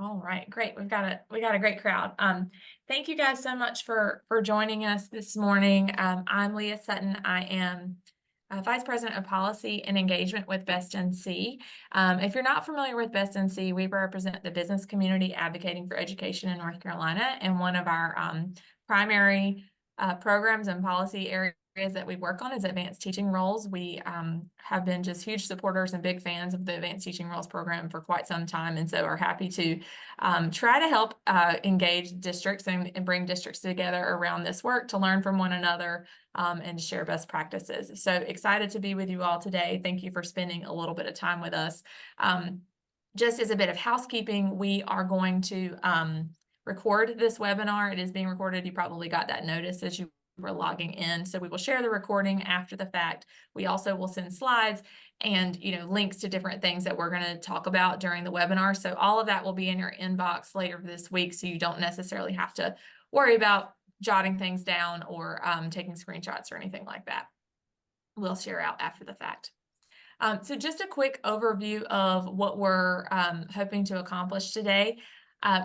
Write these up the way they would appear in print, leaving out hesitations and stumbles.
All right, great. We got a great crowd. Thank you guys so much for joining us this morning. I'm Leah Sutton. I am Vice President of Policy and Engagement with Best NC. If you're not familiar with Best NC, we represent the business community advocating for education in North Carolina, and one of our primary programs and policy areas that we work on is advanced teaching roles. We have been just huge supporters and big fans of the advanced teaching roles program for quite some time, and so are happy to try to help engage districts and bring districts together around this work to learn from one another and share best practices. So excited to be with you all today. Thank you for spending a little bit of time with us. Just as a bit of housekeeping, we are going to record this webinar. It is being recorded. You probably got that notice as you were logging in. So we will share the recording after the fact. We also will send slides and links to different things that we're going to talk about during the webinar. So all of that will be in your inbox later this week, so you don't necessarily have to worry about jotting things down or taking screenshots or anything like that. We'll share out after the fact. So just a quick overview of what we're hoping to accomplish today.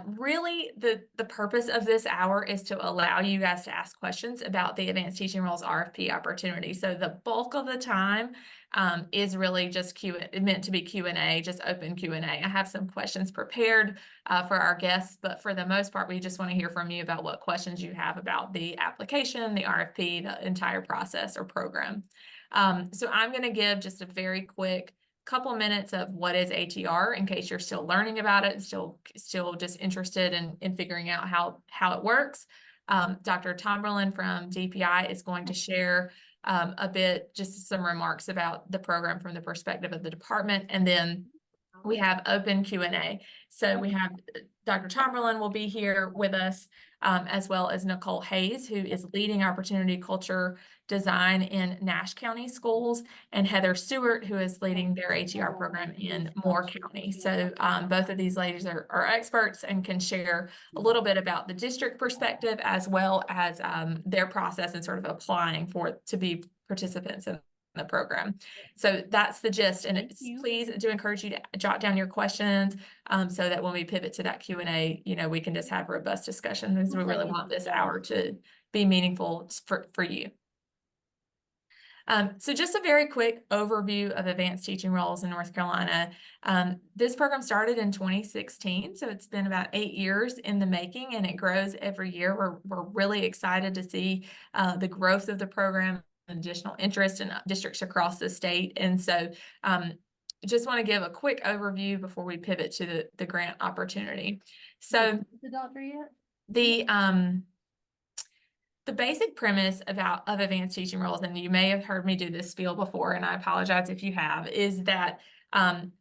Really, the purpose of this hour is to allow you guys to ask questions about the Advanced Teaching Roles RFP opportunity. So the bulk of the time is really just meant to be Q&A, just open Q&A. I have some questions prepared for our guests, but for the most part, we just want to hear from you about what questions you have about the application, the RFP, the entire process or program. So I'm going to give just a very quick couple minutes of what is ATR in case you're still learning about it and still just interested in figuring out how it works. Dr. Tomberlin from DPI is going to share a bit, just some remarks about the program from the perspective of the department, and then we have open Q&A. So we have Dr. Tomberlin will be here with us, as well as Nicole Hayes, who is leading opportunity culture design in Nash County schools, and Heather Stewart, who is leading their ATR program in Moore County. So both of these ladies are experts and can share a little bit about the district perspective, as well as their process and sort of applying to be participants in the program. So that's the gist, and please do encourage you to jot down your questions so that when we pivot to that Q&A, we can just have robust discussion, because we really want this hour to be meaningful for you. So just a very quick overview of advanced teaching roles in North Carolina. This program started in 2016, so it's been about 8 years in the making, and it grows every year. We're really excited to see the growth of the program, additional interest in districts across the state. And so just want to give a quick overview before we pivot to the grant opportunity. So the doctor yet? The basic premise of advanced teaching roles, and you may have heard me do this spiel before, and I apologize if you have, is that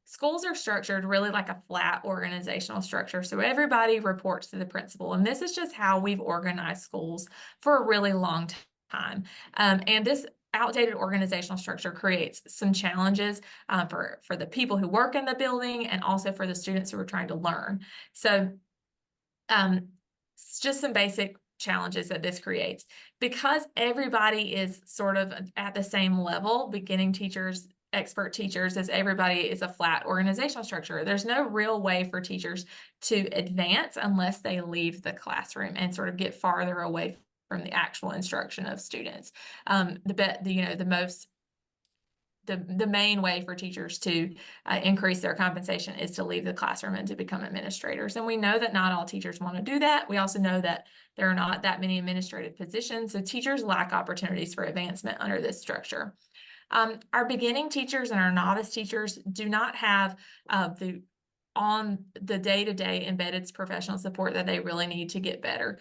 schools are structured really like a flat organizational structure. So everybody reports to the principal, and this is just how we've organized schools for a really long time. And this outdated organizational structure creates some challenges for the people who work in the building, and also for the students who are trying to learn. So it's just some basic challenges that this creates. Because everybody is sort of at the same level, beginning teachers, expert teachers, as everybody is a flat organizational structure, there's no real way for teachers to advance unless they leave the classroom and sort of get farther away from the actual instruction of students. The main way for teachers to increase their compensation is to leave the classroom and to become administrators. And we know that not all teachers want to do that. We also know that there are not that many administrative positions, so teachers lack opportunities for advancement under this structure. Our beginning teachers and our novice teachers do not have on the day-to-day embedded professional support that they really need to get better.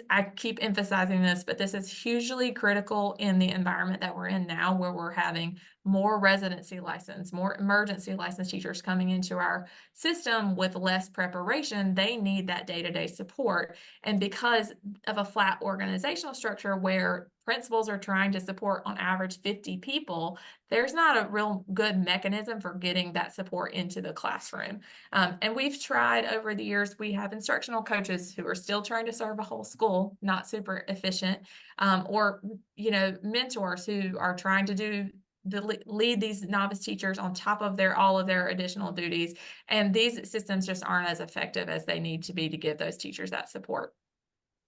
I keep emphasizing this, but this is hugely critical in the environment that we're in now, where we're having more residency license, more emergency license teachers coming into our system with less preparation. They need that day-to-day support. And because of a flat organizational structure where principals are trying to support on average 50 people, there's not a real good mechanism for getting that support into the classroom. And we've tried over the years. We have instructional coaches who are still trying to serve a whole school, not super efficient, or mentors who are trying to do lead these novice teachers on top of all of their additional duties. And these systems just aren't as effective as they need to be to give those teachers that support.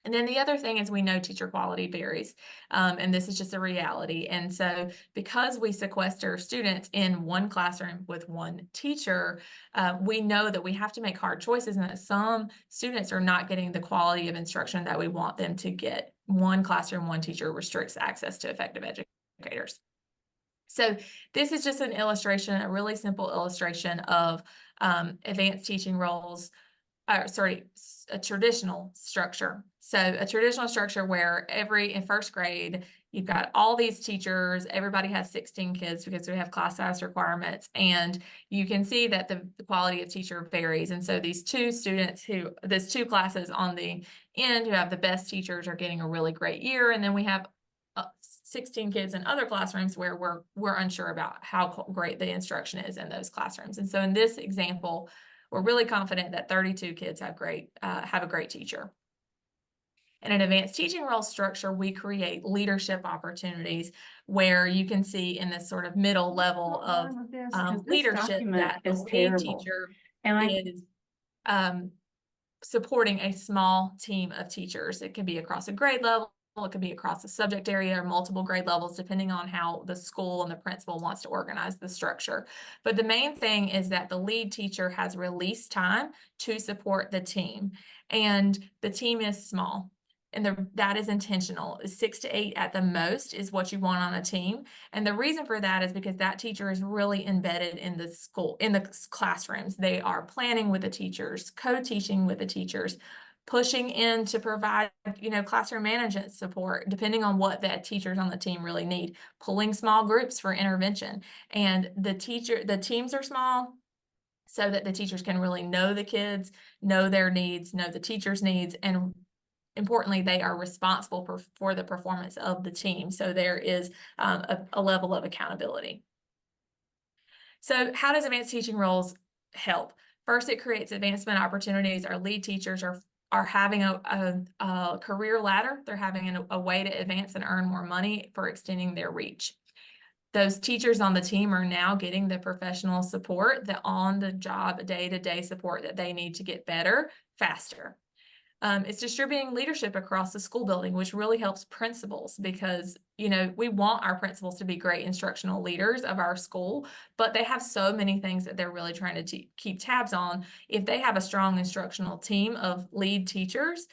And then the other thing is we know teacher quality varies, and this is just a reality. And so because we sequester students in one classroom with one teacher, we know that we have to make hard choices and that some students are not getting the quality of instruction that we want them to get. One classroom, one teacher restricts access to effective educators. So this is just an illustration, a really simple illustration of advanced teaching roles, a traditional structure. So a traditional structure where in first grade, you've got all these teachers, everybody has 16 kids because we have class size requirements, and you can see that the quality of teacher varies. And so these two classes on the end who have the best teachers are getting a really great year. And then we have 16 kids in other classrooms where we're unsure about how great the instruction is in those classrooms. And so in this example, we're really confident that 32 kids have a great teacher. In an advanced teaching role structure, we create leadership opportunities where you can see in this sort of middle level of leadership that the lead teacher is supporting a small team of teachers. It can be across a grade level, it could be across a subject area or multiple grade levels, depending on how the school and the principal wants to organize the structure. But the main thing is that the lead teacher has release time to support the team, and the team is small. And that is intentional. 6 to 8 at the most is what you want on a team. And the reason for that is because that teacher is really embedded in the school, in the classrooms. They are planning with the teachers, co-teaching with the teachers, pushing in to provide, classroom management support, depending on what that teachers on the team really need, pulling small groups for intervention. And the teams are small so that the teachers can really know the kids, know their needs, know the teachers' needs, and importantly, they are responsible for the performance of the team. So there is a level of accountability. So how does advanced teaching roles help? First, it creates advancement opportunities. Our lead teachers are having a career ladder. They're having a way to advance and earn more money for extending their reach. Those teachers on the team are now getting the professional support, the on-the-job, day-to-day support that they need to get better faster. It's distributing leadership across the school building, which really helps principals because, we want our principals to be great instructional leaders of our school, but they have so many things that they're really trying to keep tabs on. If they have a strong instructional team of lead teachers,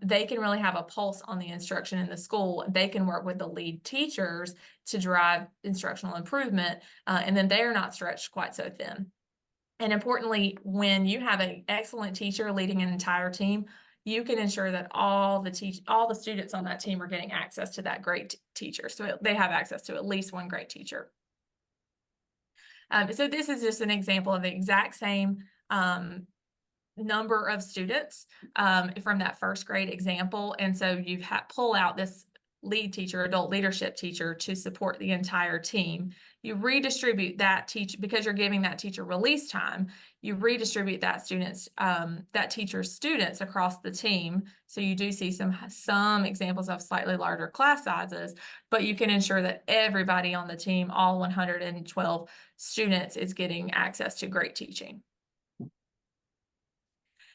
they can really have a pulse on the instruction in the school. They can work with the lead teachers to drive instructional improvement, and then they are not stretched quite so thin. And importantly, when you have an excellent teacher leading an entire team, you can ensure that all the students on that team are getting access to that great teacher. So they have access to at least one great teacher. So this is just an example of the exact same number of students from that first grade example. And so you pull out this lead teacher, adult leadership teacher, to support the entire team. You redistribute that because you're giving that teacher release time. You redistribute that teacher's students across the team. So you do see some examples of slightly larger class sizes, but you can ensure that everybody on the team, all 112 students, is getting access to great teaching.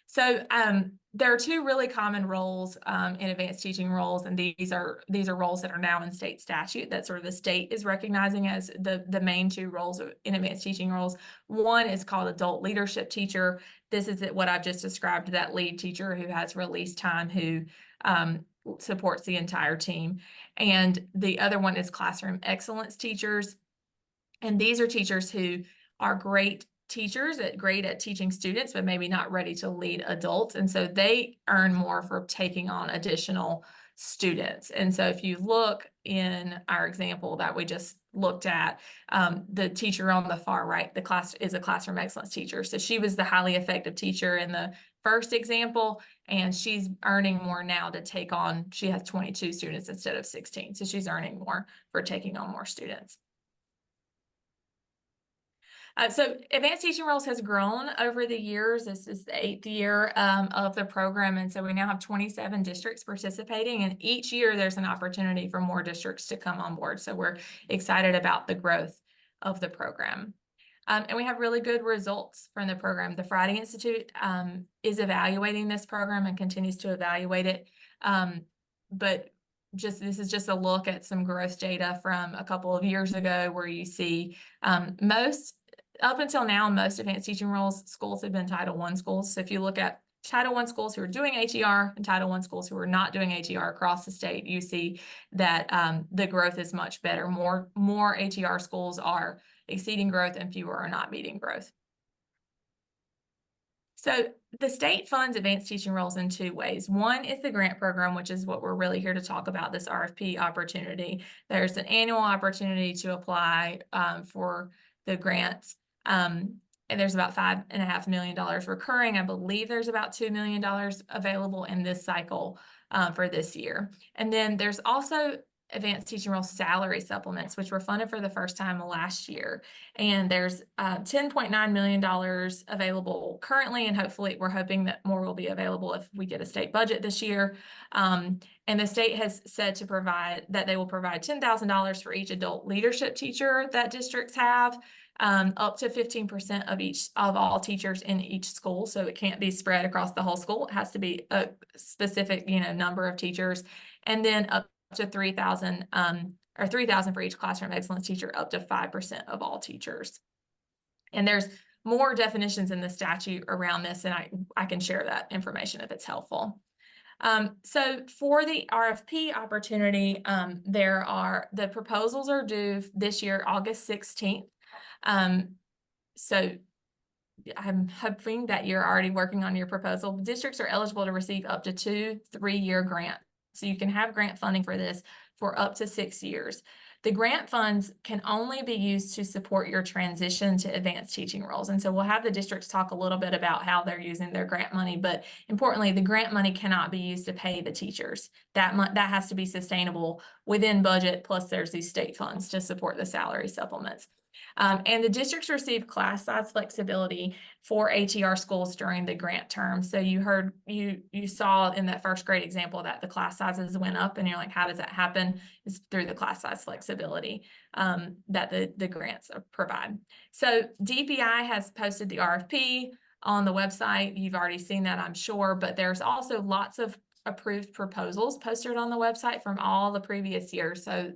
So there are two really common roles in advanced teaching roles, and these are roles that are now in state statute that sort of the state is recognizing as the main two roles in advanced teaching roles. One is called adult leadership teacher. This is what I've just described, that lead teacher who has release time, who supports the entire team. And the other one is classroom excellence teachers. And these are teachers who are great teachers great at teaching students, but maybe not ready to lead adults. And so they earn more for taking on additional students. And so if you look in our example that we just looked at, the teacher on the far right, the class is a classroom excellence teacher. So she was the highly effective teacher in the first example, and she's earning more now to take on, she has 22 students instead of 16. So she's earning more for taking on more students. So advanced teaching roles has grown over the years. This is the 8th year of the program. And so we now have 27 districts participating, and each year there's an opportunity for more districts to come on board. So we're excited about the growth of the program. And we have really good results from the program. The Friday Institute is evaluating this program and continues to evaluate it. But this is just a look at some growth data from a couple of years ago, where you see up until now, most advanced teaching roles schools have been Title I schools. So if you look at Title I schools who are doing ATR and Title I schools who are not doing ATR across the state, you see that the growth is much better. More ATR schools are exceeding growth and fewer are not meeting growth. So the state funds advanced teaching roles in 2 ways. One is the grant program, which is what we're really here to talk about, this RFP opportunity. There's an annual opportunity to apply for the grants. And there's about $5.5 million recurring. I believe there's about $2 million available in this cycle for this year. And then there's also advanced teaching role salary supplements, which were funded for the first time last year. And there's $10.9 million available currently, and hopefully we're hoping that more will be available if we get a state budget this year. And the state has said that they will provide $10,000 for each adult leadership teacher that districts have, up to 15% of all teachers in each school. So it can't be spread across the whole school. It has to be a specific, number of teachers, and then up to 3,000 or 3,000 for each classroom excellence teacher, up to 5% of all teachers. And there's more definitions in the statute around this, and I can share that information if it's helpful. So for the RFP opportunity, the proposals are due this year, August 16th. So I'm hoping that you're already working on your proposal. Districts are eligible to receive up to 2 3-year grants. So you can have grant funding for this for up to 6 years. The grant funds can only be used to support your transition to advanced teaching roles. And so we'll have the districts talk a little bit about how they're using their grant money, but importantly, the grant money cannot be used to pay the teachers. That has to be sustainable within budget, plus there's these state funds to support the salary supplements. And the districts receive class size flexibility for ATR schools during the grant term. So you saw in that first grade example that the class sizes went up, and you're like, how does that happen? It's through the class size flexibility that the grants provide. So DPI has posted the RFP on the website. You've already seen that, I'm sure, but there's also lots of approved proposals posted on the website from all the previous years. So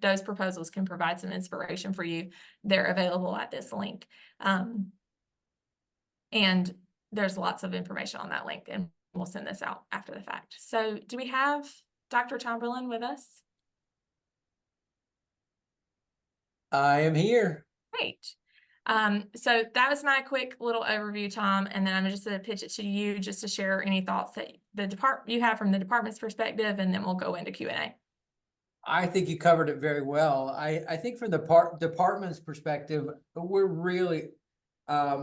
those proposals can provide some inspiration for you. They're available at this link. And there's lots of information on that link, and we'll send this out after the fact. So do we have Dr. Tomberlin with us? I am here. Great. So that was my quick little overview, Tom, and then I'm just going to pitch it to you just to share any thoughts that you have from the department's perspective, and then we'll go into Q&A. I think you covered it very well. I think from the department's perspective, we're really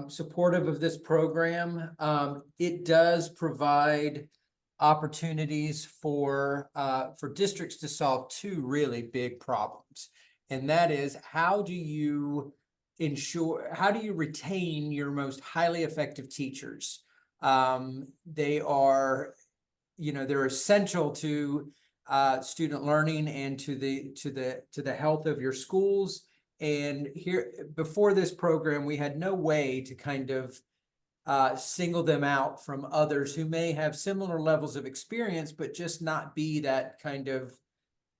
supportive of this program. It does provide opportunities for districts to solve 2 really big problems, and that is, how do you retain your most highly effective teachers? They're essential to student learning and to the health of your schools. And here, before this program, we had no way to kind of single them out from others who may have similar levels of experience, but just not be that kind of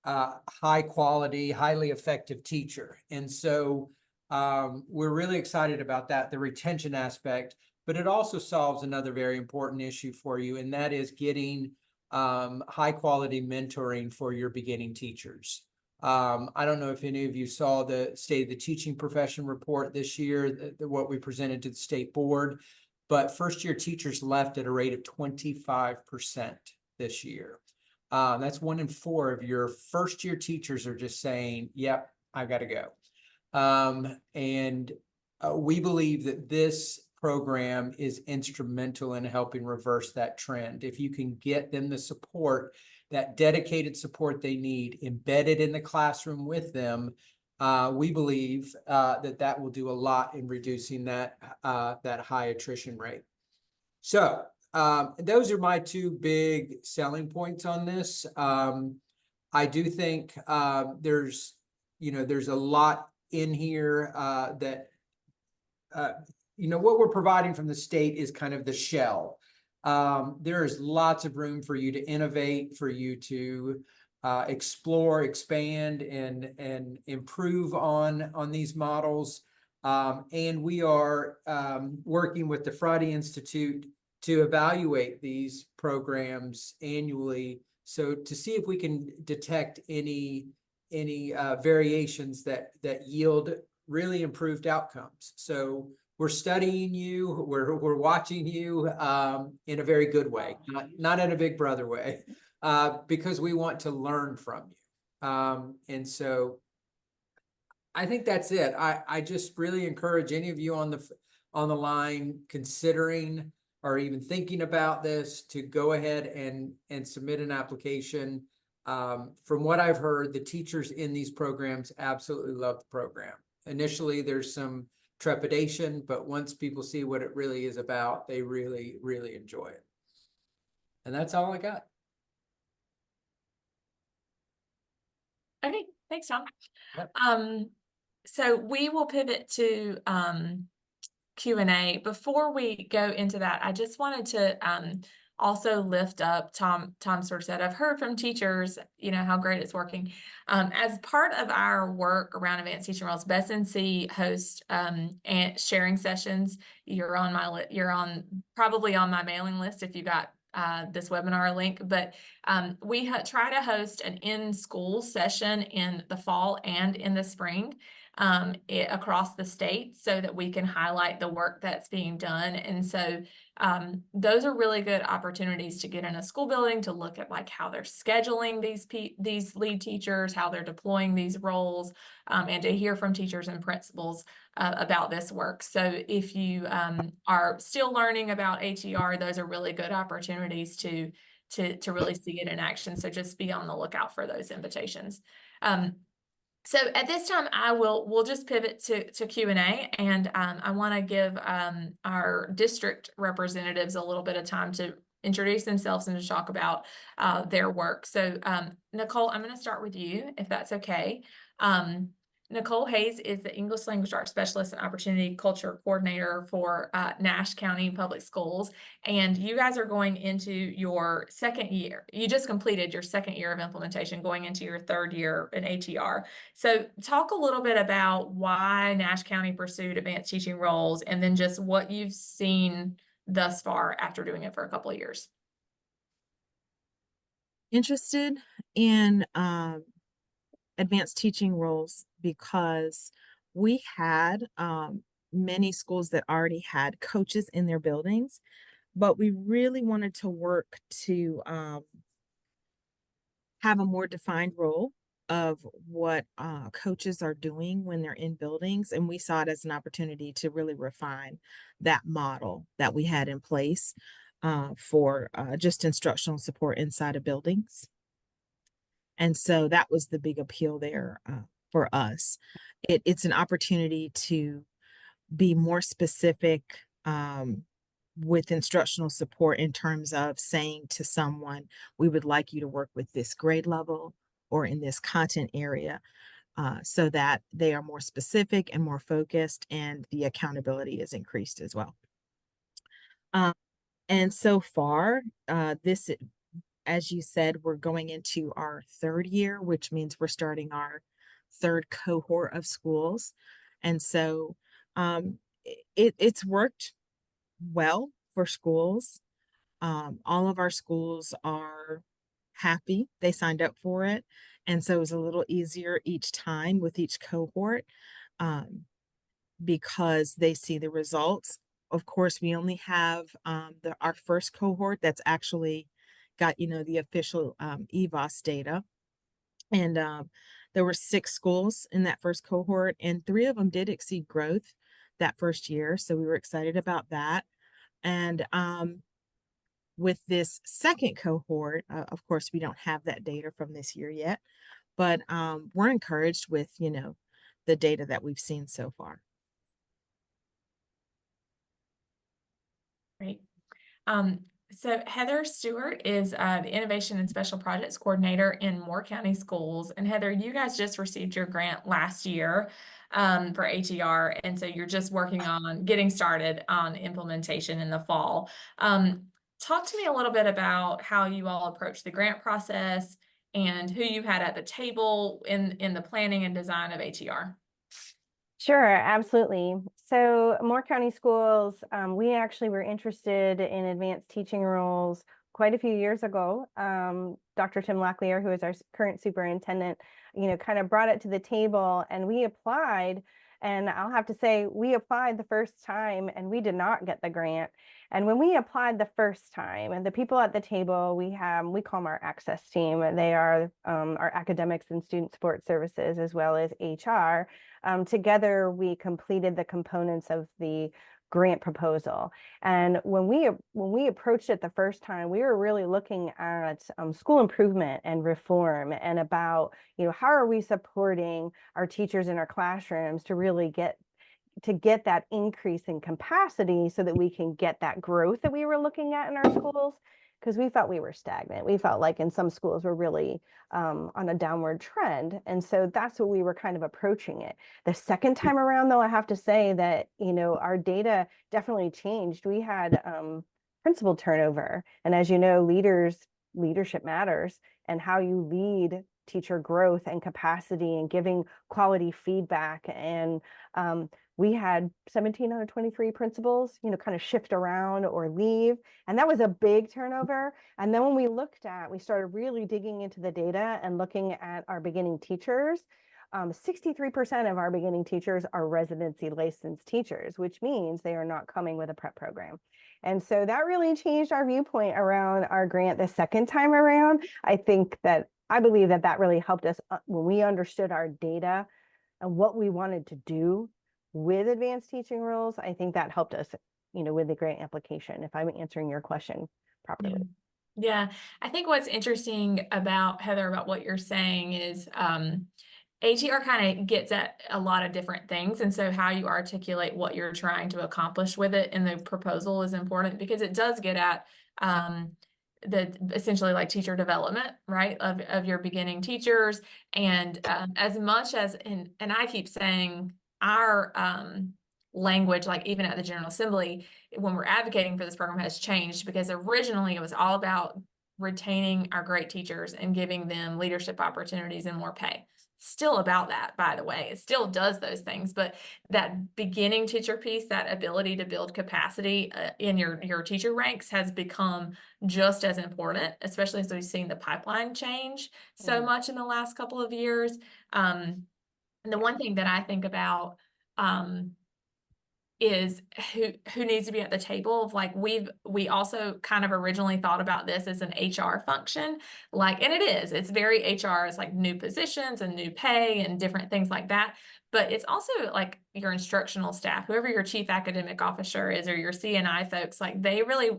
high quality, highly effective teacher. And so we're really excited about that, the retention aspect, but it also solves another very important issue for you, and that is getting high quality mentoring for your beginning teachers. I don't know if any of you saw the State of the Teaching Profession report this year, what we presented to the state board, but first year teachers left at a rate of 25% this year. That's 1 in 4 of your first year teachers are just saying, yep, I got to go. We believe that this program is instrumental in helping reverse that trend. If you can get them the support, that dedicated support they need, embedded in the classroom with them, we believe that will do a lot in reducing that high attrition rate. So those are my two big selling points on this. I do think there's a lot in here that what we're providing from the state is kind of the shell. There is lots of room for you to innovate, for you to explore, expand, and improve on these models. And we are working with the Friday Institute to evaluate these programs annually, so to see if we can detect any variations that yield really improved outcomes. So we're studying you, we're watching you in a very good way, not in a big brother way, because we want to learn from you. And so I think that's it. I just really encourage any of you on the line considering or even thinking about this to go ahead and submit an application. From what I've heard, the teachers in these programs absolutely love the program. Initially, there's some trepidation, but once people see what it really is about, they really, really enjoy it. And that's all I got. Okay, thanks, Tom. Yep. So we will pivot to Q&A. Before we go into that, I just wanted to also lift up, Tom sort of said, I've heard from teachers, how great it's working. As part of our work around advanced teaching roles, Best NC hosts and sharing sessions. You're probably on my mailing list if you got this webinar link, but we try to host an in-school session in the fall and in the spring across the state, so that we can highlight the work that's being done. And so those are really good opportunities to get in a school building, to look at like how they're scheduling these lead teachers, how they're deploying these roles, and to hear from teachers and principals about this work. So if you are still learning about ATR, those are really good opportunities to really see it in action. So just be on the lookout for those invitations. So at this time, we'll just pivot to Q&A, and I want to give our district representatives a little bit of time to introduce themselves and to talk about their work. So Nicole, I'm going to start with you, if that's okay. Nicole Hayes is the English Language Arts Specialist and Opportunity Culture Coordinator for Nash County Public Schools. And you guys are going into your second year. You just completed your second year of implementation, going into your third year in ATR. So talk a little bit about why Nash County pursued advanced teaching roles, and then just what you've seen thus far after doing it for a couple of years. Interested in advanced teaching roles because we had many schools that already had coaches in their buildings, but we really wanted to work to have a more defined role of what coaches are doing when they're in buildings. And we saw it as an opportunity to really refine that model that we had in place for just instructional support inside of buildings. And so that was the big appeal there for us. It's an opportunity to be more specific with instructional support in terms of saying to someone, we would like you to work with this grade level or in this content area, so that they are more specific and more focused, and the accountability is increased as well. And so far, this, as you said, we're going into our third year, which means we're starting our third cohort of schools. And so it's worked well for schools. All of our schools are happy they signed up for it. And so it was a little easier each time with each cohort because they see the results. Of course, we only have our first cohort that's actually got, the official EVOS data. And there were 6 schools in that first cohort, and 3 of them did exceed growth that first year. So we were excited about that. And with this second cohort, of course, we don't have that data from this year yet, but we're encouraged with, the data that we've seen so far. Great. So Heather Stewart is the Innovation and Special Projects Coordinator in Moore County Schools. And Heather, you guys just received your grant last year for ATR. And so you're just working on getting started on implementation in the fall. Talk to me a little bit about how you all approach the grant process and who you had at the table in the planning and design of ATR. Sure, absolutely. So Moore County Schools, we actually were interested in advanced teaching roles quite a few years ago. Dr. Tim Locklear, who is our current superintendent, kind of brought it to the table, and we applied. And I'll have to say, we applied the first time and we did not get the grant. And when we applied the first time, and the people at the table, we call them our access team. They are our academics and student support services, as well as HR. Together, we completed the components of the grant proposal. And when we approached it the first time, we were really looking at school improvement and reform, and about, how are we supporting our teachers in our classrooms to really get that increase in capacity so that we can get that growth that we were looking at in our schools, because we felt we were stagnant. We felt like in some schools we're really on a downward trend. And so that's what we were kind of approaching it. The second time around, though, I have to say that, our data definitely changed. We had principal turnover. And as you know, leadership matters, and how you lead teacher growth and capacity and giving quality feedback. And we had 17 out of 23 principals, kind of shift around or leave. And that was a big turnover. And then when we started really digging into the data and looking at our beginning teachers, 63% of our beginning teachers are residency licensed teachers, which means they are not coming with a prep program. And so that really changed our viewpoint around our grant the second time around. I believe that really helped us when we understood our data and what we wanted to do with advanced teaching roles. I think that helped us, with the grant application, if I'm answering your question properly. Yeah. I think what's interesting about, Heather, about what you're saying is ATR kind of gets at a lot of different things. And so how you articulate what you're trying to accomplish with it in the proposal is important, because it does get at the essentially like teacher development, right, of your beginning teachers. And as much as, and I keep saying our language, like even at the General Assembly, when we're advocating for this program, has changed, because originally it was all about retaining our great teachers and giving them leadership opportunities and more pay. Still about that, by the way. It still does those things, but that beginning teacher piece, that ability to build capacity in your teacher ranks, has become just as important, especially as we've seen the pipeline change so much in the last couple of years. And the one thing that I think about is who needs to be at the table. Of like, we also kind of originally thought about this as an HR function, like, and it's very HR. It's like new positions and new pay and different things like that. But it's also like your instructional staff, whoever your chief academic officer is, or your CNI folks, like they really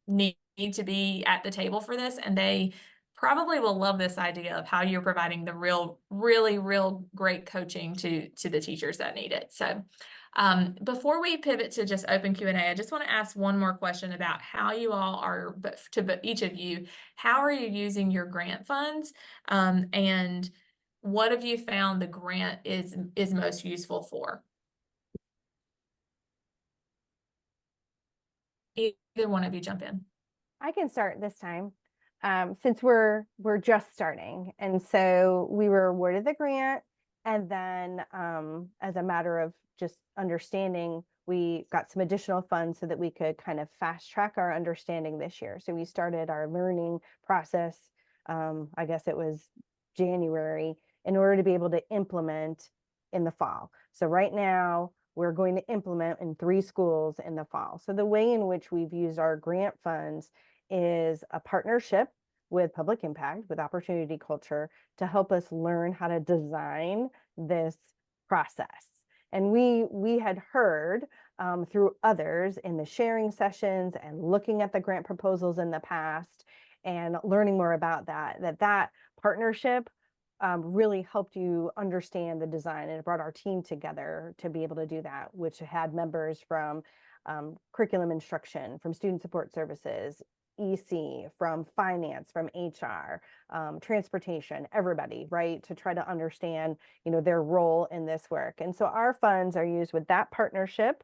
need to be at the table for this. And they probably will love this idea of how you're providing the real great coaching to the teachers that need it. So before we pivot to just open Q&A, I just want to ask one more question about how you all are, to each of you, how are you using your grant funds? And what have you found the grant is most useful for? Either one of you jump in. I can start this time, since we're just starting. And so we were awarded the grant, and then as a matter of just understanding, we got some additional funds so that we could kind of fast track our understanding this year. So we started our learning process, I guess it was January, in order to be able to implement in the fall. So right now we're going to implement in 3 schools in the fall. So the way in which we've used our grant funds is a partnership with Public Impact, with Opportunity Culture, to help us learn how to design this process. And we had heard through others in the sharing sessions and looking at the grant proposals in the past and learning more about that partnership really helped you understand the design, and it brought our team together to be able to do that, which had members from curriculum instruction, from student support services, EC, from finance, from HR, transportation, everybody, right, to try to understand, their role in this work. And so our funds are used with that partnership.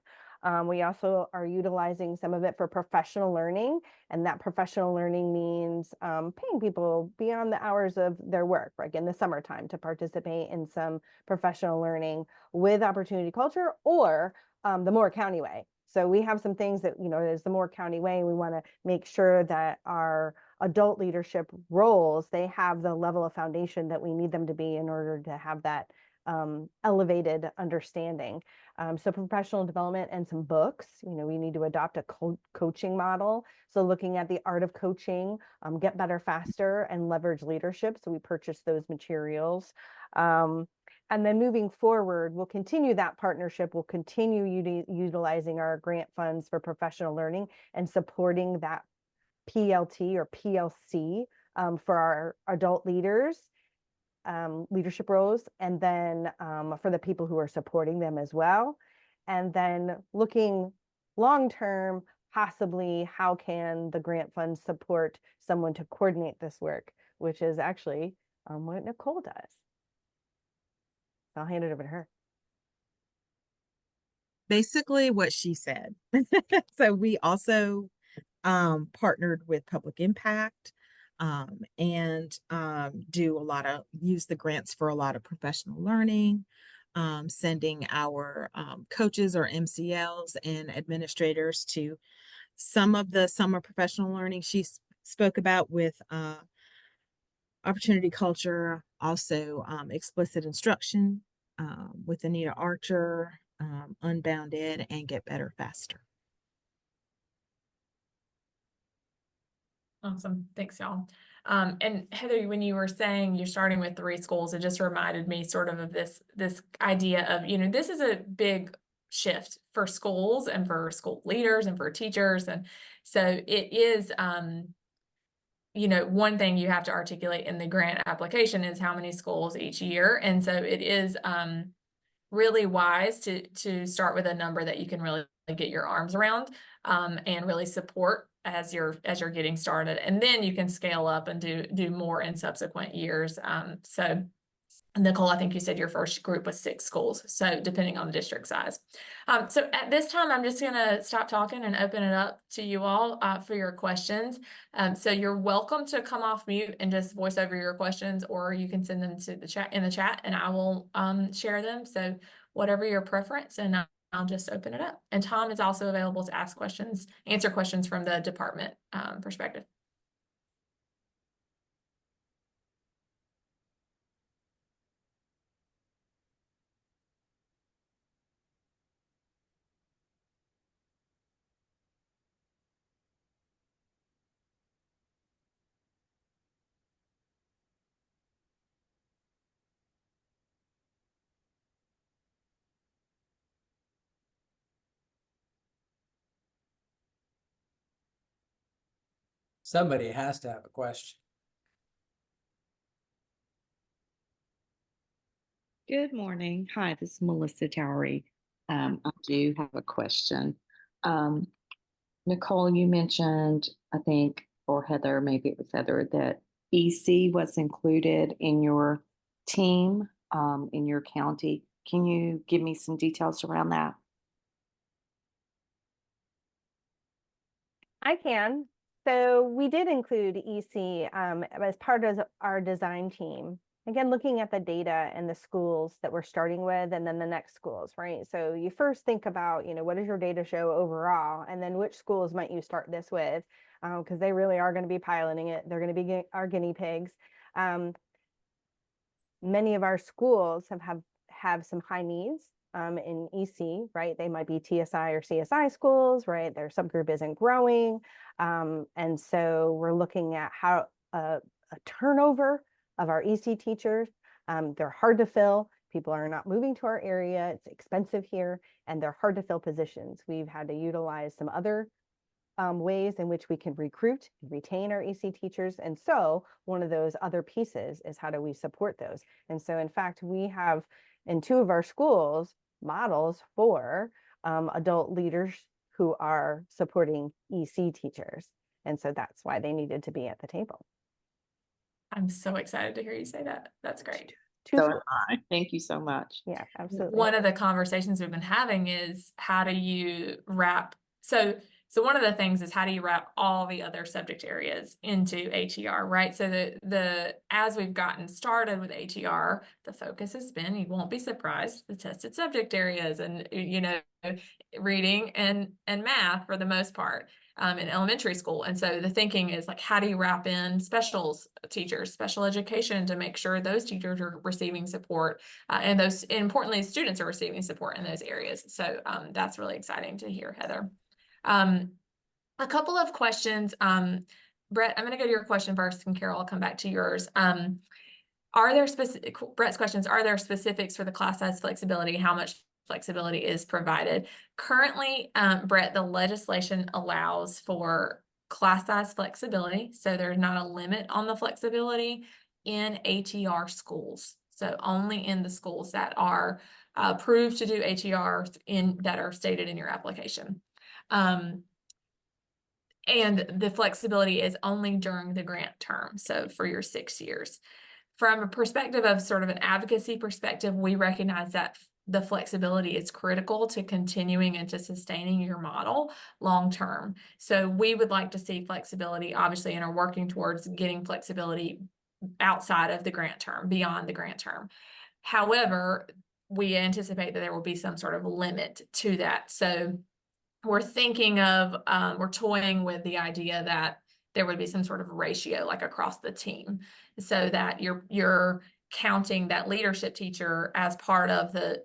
We also are utilizing some of it for professional learning, and that professional learning means paying people beyond the hours of their work, like in the summertime, to participate in some professional learning with Opportunity Culture or the Moore County Way. So we have some things that, there's the Moore County Way. We want to make sure that our adult leadership roles, they have the level of foundation that we need them to be in order to have that elevated understanding. So professional development and some books, we need to adopt a coaching model. So looking at the art of coaching, get better faster, and leverage leadership. So we purchase those materials. And then moving forward, we'll continue that partnership. We'll continue utilizing our grant funds for professional learning and supporting that PLT or PLC for our adult leaders. Leadership roles, and then for the people who are supporting them as well. And then looking long-term, possibly how can the grant funds support someone to coordinate this work, which is actually what Nicole does. I'll hand it over to her. Basically what she said. So we also partnered with Public Impact and use the grants for a lot of professional learning, sending our coaches or MCLs and administrators to some of the summer professional learning she spoke about with Opportunity Culture, also explicit instruction with Anita Archer, Unbounded, and Get Better Faster. Awesome. Thanks, y'all. And Heather, when you were saying you're starting with 3 schools, it just reminded me sort of this idea of, this is a big shift for schools and for school leaders and for teachers. And so it is, one thing you have to articulate in the grant application is how many schools each year. And so it is really wise to start with a number that you can really get your arms around and really support as you're getting started, and then you can scale up and do more in subsequent years. So Nicole, I think you said your first group was 6 schools, so depending on the district size. So at this time, I'm just gonna stop talking and open it up to you all for your questions. So you're welcome to come off mute and just voice over your questions, or you can send them to the chat and I will share them. So whatever your preference, and I'll just open it up. And Tom is also available to answer questions from the department perspective. Somebody has to have a question. Good morning. Hi, this is Melissa Towery. I do have a question. Nicole, you mentioned, I think, or Heather, maybe it was Heather, that EC was included in your team, in your county. Can you give me some details around that? I can. So we did include EC as part of our design team. Again, looking at the data and the schools that we're starting with, and then the next schools, right? So you first think about, what does your data show overall? And then which schools might you start this with? Because they really are going to be piloting it. They're going to be our guinea pigs. Many of our schools have some high needs in EC, right? They might be TSI or CSI schools, right? Their subgroup isn't growing. And so we're looking at how a turnover of our EC teachers. They're hard to fill. People are not moving to our area. It's expensive here, and they're hard to fill positions. We've had to utilize some other ways in which we can recruit, retain our EC teachers. And so one of those other pieces is how do we support those? And so in fact, we have in 2 of our schools models for adult leaders who are supporting EC teachers. And so that's why they needed to be at the table. I'm so excited to hear you say that. That's great. Two So schools. thank you so much. Yeah, absolutely. One of the conversations we've been having is how do you wrap, so one of the things is how do you wrap all the other subject areas into ATR, right? So as we've gotten started with ATR, the focus has been, you won't be surprised, the tested subject areas and, reading and math for the most part. In elementary school. And so the thinking is like, how do you wrap in specials teachers, special education to make sure those teachers are receiving support and importantly, students are receiving support in those areas. So that's really exciting to hear, Heather. A couple of questions. Brett, I'm going to go to your question first and Carol, I'll come back to yours. Are there Brett's questions, are there specifics for the class size flexibility? How much flexibility is provided? Currently, Brett, the legislation allows for class size flexibility. So there's not a limit on the flexibility in ATR schools. So only in the schools that are approved to do ATR that are stated in your application. And the flexibility is only during the grant term. So for your 6 years. From a perspective of sort of an advocacy perspective, we recognize that the flexibility is critical to continuing and to sustaining your model long term. So we would like to see flexibility, obviously, and are working towards getting flexibility outside of the grant term, beyond the grant term. However, we anticipate that there will be some sort of limit to that. So we're thinking of, we're toying with the idea that there would be some sort of ratio like across the team so that you're counting that leadership teacher as part of the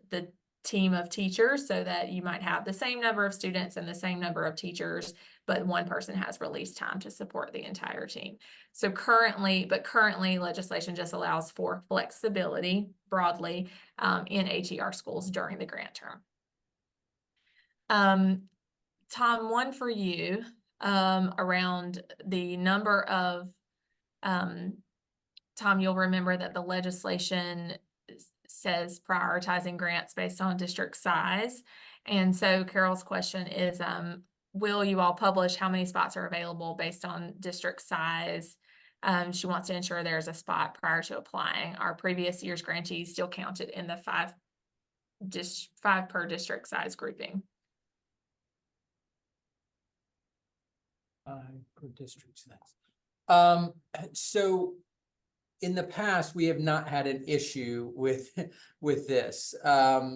team of teachers so that you might have the same number of students and the same number of teachers, but one person has release time to support the entire team. So currently legislation just allows for flexibility broadly in ATR schools during the grant term. Tom, one for you around the number of Tom, you'll remember that the legislation says prioritizing grants based on district size. And so Carol's question is, will you all publish how many spots are available based on district size? She wants to ensure there's a spot prior to applying. Our previous year's grantees still counted in the 5 per district size grouping. 5 per district size. So in the past, we have not had an issue with this. I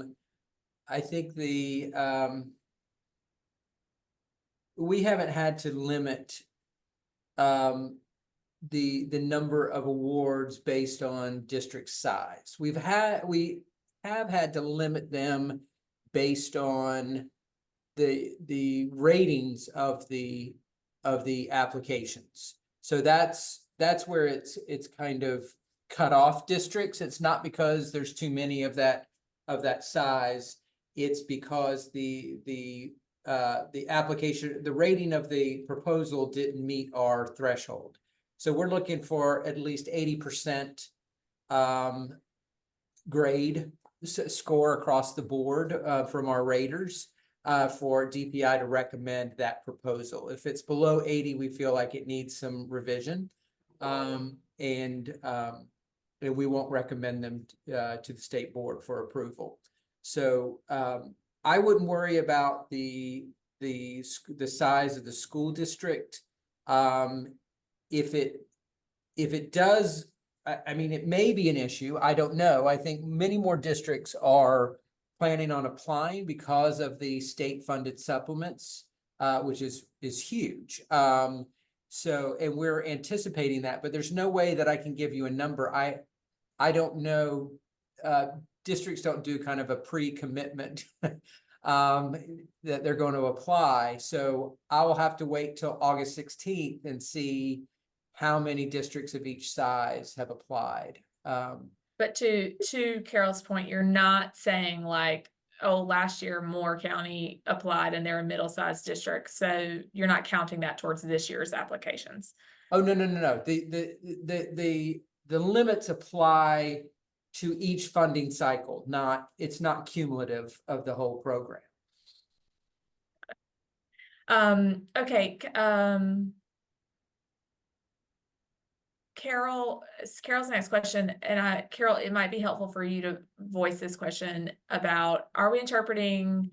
think we haven't had to limit the number of awards based on district size. We have had to limit them based on the ratings of the applications. So that's where it's kind of cut off districts. It's not because there's too many of that size. It's because the application, the rating of the proposal didn't meet our threshold. So we're looking for at least 80% grade score across the board from our raters for DPI to recommend that proposal. If it's below 80, we feel like it needs some revision. And we won't recommend them to the state board for approval. So I wouldn't worry about the size of the school district. If it does, I mean, it may be an issue. I don't know. I think many more districts are planning on applying because of the state funded supplements, which is huge. So, and we're anticipating that, but there's no way that I can give you a number. I don't know. Districts don't do kind of a pre-commitment that they're going to apply. So I will have to wait till August 16th and see how many districts of each size have applied. But to Carol's point, you're not saying like last year Moore County applied and they're a middle-sized district. So you're not counting that towards this year's applications. Oh, no. The limits apply to each funding cycle, it's not cumulative of the whole program. Okay, Carol's next question, and Carol, it might be helpful for you to voice this question about, are we interpreting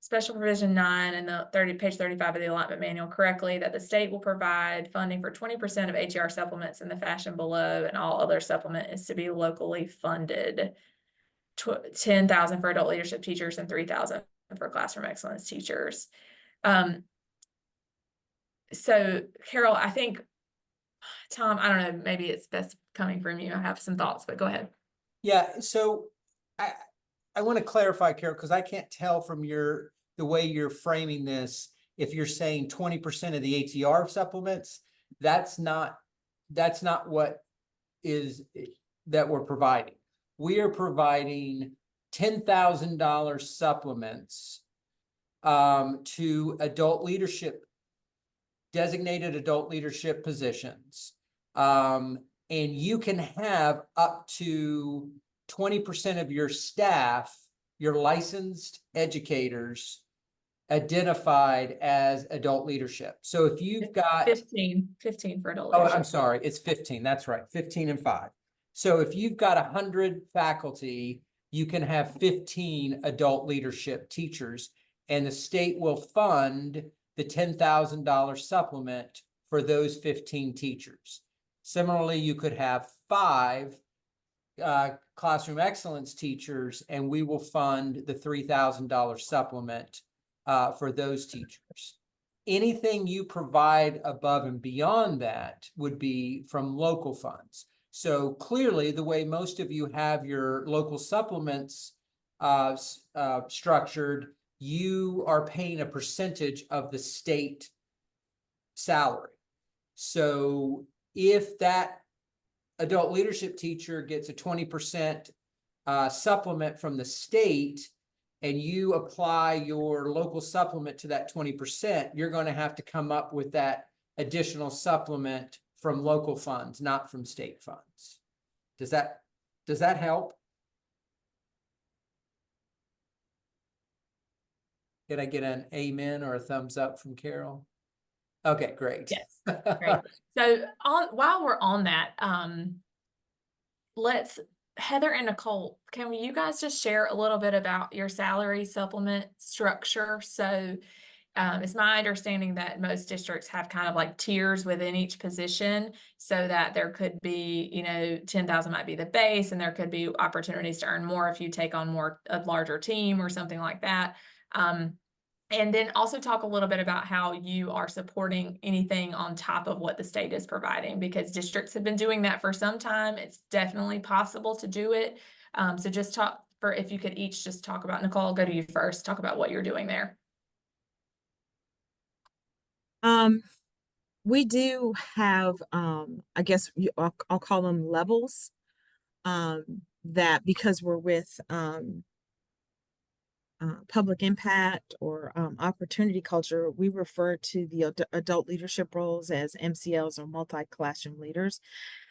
special provision 9 and the page 35 of the allotment manual correctly, that the state will provide funding for 20% of ATR supplements in the fashion below, and all other supplement is to be locally funded? 10,000 for adult leadership teachers and 3,000 for classroom excellence teachers. So Carol, I think, Tom, I don't know, maybe it's best coming from you. I have some thoughts, but go ahead. Yeah, so I want to clarify, Carol, because I can't tell from the way you're framing this, if you're saying 20% of the ATR supplements, that's not what is that we're providing. We are providing $10,000 supplements to designated adult leadership positions. And you can have up to 20% of your staff, your licensed educators, identified as adult leadership. So if you've got 15 for adult oh, leadership. I'm sorry, it's 15. That's right, 15 and 5. So if you've got 100 faculty, you can have 15 adult leadership teachers, and the state will fund the $10,000 supplement for those 15 teachers. Similarly, you could have 5 classroom excellence teachers, and we will fund the $3,000 supplement for those teachers. Anything you provide above and beyond that would be from local funds. So clearly, the way most of you have your local supplements structured, you are paying a percentage of the state salary. So if that adult leadership teacher gets a 20% supplement from the state, and you apply your local supplement to that 20%, you're going to have to come up with that additional supplement from local funds, not from state funds. Does that help? Did I get an amen or a thumbs up from Carol? Okay, great. Yes, great. So while we're on that, Heather and Nicole, can you guys just share a little bit about your salary supplement structure? So it's my understanding that most districts have kind of like tiers within each position, so that there could be, 10,000 might be the base, and there could be opportunities to earn more if you take on a larger team or something like that. And then also talk a little bit about how you are supporting anything on top of what the state is providing, because districts have been doing that for some time. It's definitely possible to do it. So just if you could each just talk about, Nicole, I'll go to you first, talk about what you're doing there. We do have, I guess I'll call them levels, that because we're with, public impact or opportunity culture, we refer to the adult leadership roles as MCLs, or multi-classroom leaders.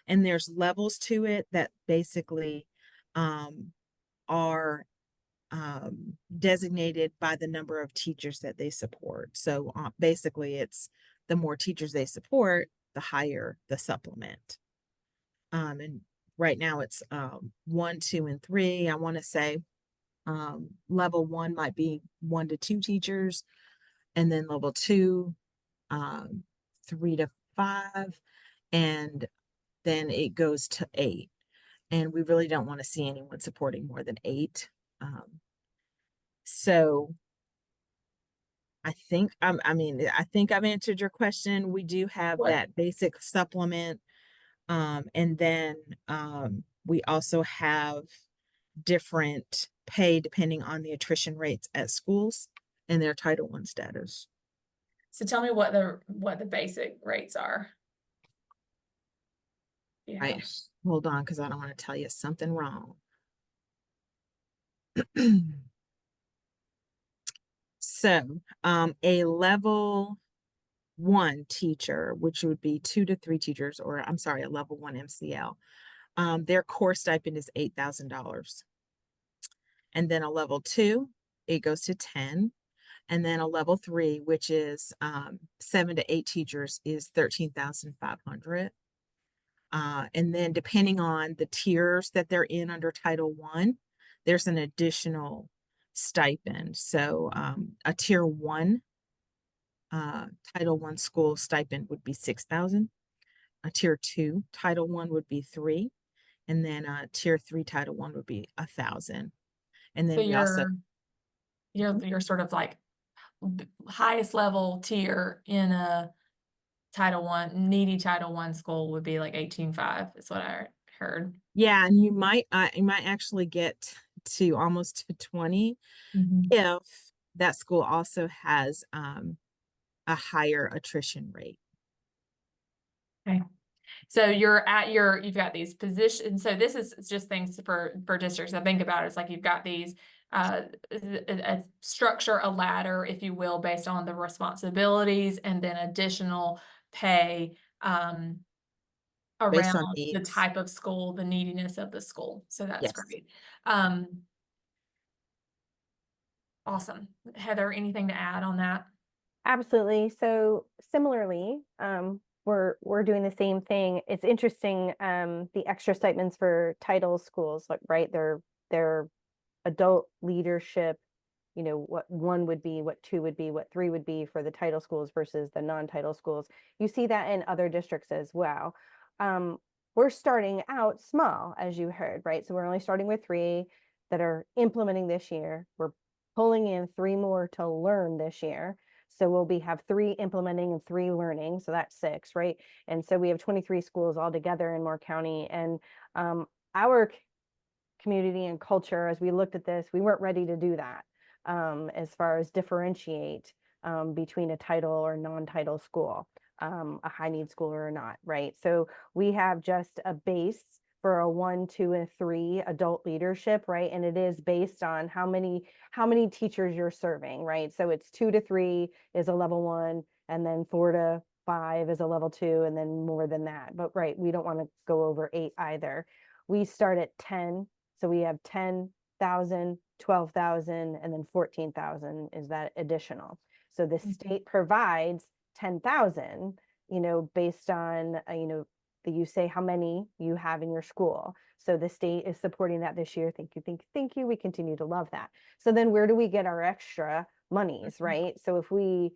And there's levels to it that basically are designated by the number of teachers that they support. So basically it's the more teachers they support, the higher the supplement. And right now it's 1, 2, and 3. I want to say level 1 might be 1 to 2 teachers, and then level 2, 3 to 5, and then it goes to 8. And we really don't want to see anyone supporting more than 8. So I think I think I've answered your question. We do have that basic supplement, and then we also have different pay depending on the attrition rates at schools and their Title I status. So tell me what the basic rates are. Yeah. Right. Hold on, because I don't want to tell you something wrong. So, a level 1 teacher, which would be 2 to 3 teachers, or I'm sorry, a level 1 MCL, their core stipend is $8,000. And then a level 2, it goes to 10. And then a level 3, which is 7 to 8 teachers, is 13,500. And then depending on the tiers that they're in under Title I, there's an additional stipend. So a tier 1 Title I school stipend would be 6,000. A tier 2 Title I would be 3, and then a tier 3 Title I would be 1,000. And So then we also you're sort of like highest level tier in a needy Title I school would be like 18.5 is what I heard. yeah, and you might actually get to almost to 20 if that school also has a higher attrition rate. Okay. So you've got these positions. So this is just things for districts. I think about it. It's like you've got these, a structure, a ladder, if you will, based on the responsibilities and then additional pay, Based on around the needs. type of school, the neediness of the school. So that's Yes. great. Awesome. Heather, anything to add on that? Absolutely. So similarly, we're doing the same thing. It's interesting, the extra stipends for title schools, like, right? They're adult leadership, you know, what 1 would be, what 2 would be, what 3 would be for the title schools versus the non-title schools. You see that in other districts as well. We're starting out small, as you heard, right? So we're only starting with 3 that are implementing this year. We're pulling in 3 more to learn this year. So we'll have 3 implementing and 3 learning. So that's 6, right? And so we have 23 schools all together in Moore County. And our community and culture, as we looked at this, we weren't ready to do that, as far as differentiate between a title or non-title school, a high need school or not, right? So we have just a base for a 1, 2, and 3 adult leadership, right? And it is based on how many teachers you're serving, right? So it's 2 to 3 is a level 1, and then 4 to 5 is a level 2, and then more than that. But right, we don't want to go over 8 either. We start at 10. So we have 10,000, 12,000, and then 14,000 is that additional. So the state provides 10,000, you know, based on, you know, you say how many you have in your school. So the state is supporting that this year. Thank you, thank you, thank you. We continue to love that. So then where do we get our extra monies, right? So if we